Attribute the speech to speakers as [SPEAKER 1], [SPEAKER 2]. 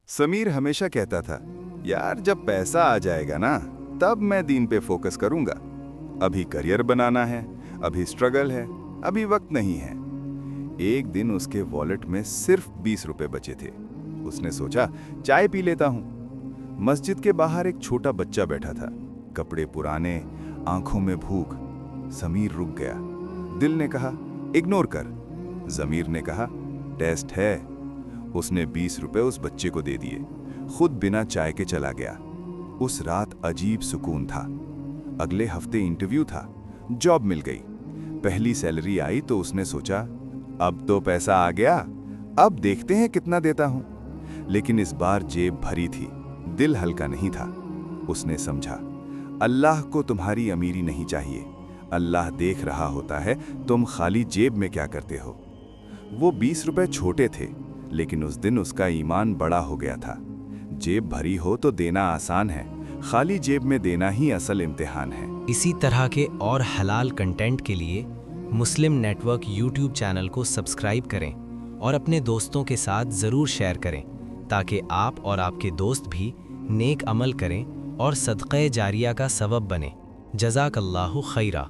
[SPEAKER 1] समीर हमेशा कहता था, यार जब पैसा आ जाएगा ना तब मैं दीन पे फोकस करूंगा। अभी करियर बनाना है, अभी स्ट्रगल है, अभी वक्त नहीं है। एक दिन उसके वॉलेट में सिर्फ 20 रुपए बचे थे। उसने सोचा चाय पी लेता हूं। मस्जिद के बाहर एक छोटा बच्चा बैठा था, कपड़े पुराने, आंखों में भूख। समीर रुक गया। दिल ने कहा इग्नोर कर। ज़मीर ने कहा टेस्ट है। उसने 20 रुपए उस बच्चे को दे दिए, खुद बिना चाय के चला गया। उस रात अजीब सुकून था। अगले हफ्ते इंटरव्यू था, जॉब मिल गई। पहली सैलरी आई तो उसने सोचा अब तो पैसा आ गया, अब देखते हैं कितना देता हूं। लेकिन इस बार जेब भरी थी, दिल हल्का नहीं था। उसने समझा अल्लाह को तुम्हारी अमीरी नहीं चाहिए, अल्लाह देख रहा होता है तुम खाली जेब में क्या करते हो। वो 20 रुपए छोटे थे, लेकिन उस दिन उसका ईमान बड़ा हो गया था। जेब भरी हो तो देना आसान है, खाली जेब में देना ही असल इम्तिहान है।
[SPEAKER 2] इसी तरह के और हलाल कंटेंट के लिए मुस्लिम नेटवर्क यूट्यूब चैनल को सब्सक्राइब करें और अपने दोस्तों के साथ ज़रूर शेयर करें, ताकि आप और आपके दोस्त भी नेक अमल करें और सदक़े जारिया का सबब बने। जज़ाकल्लाहु खैरा।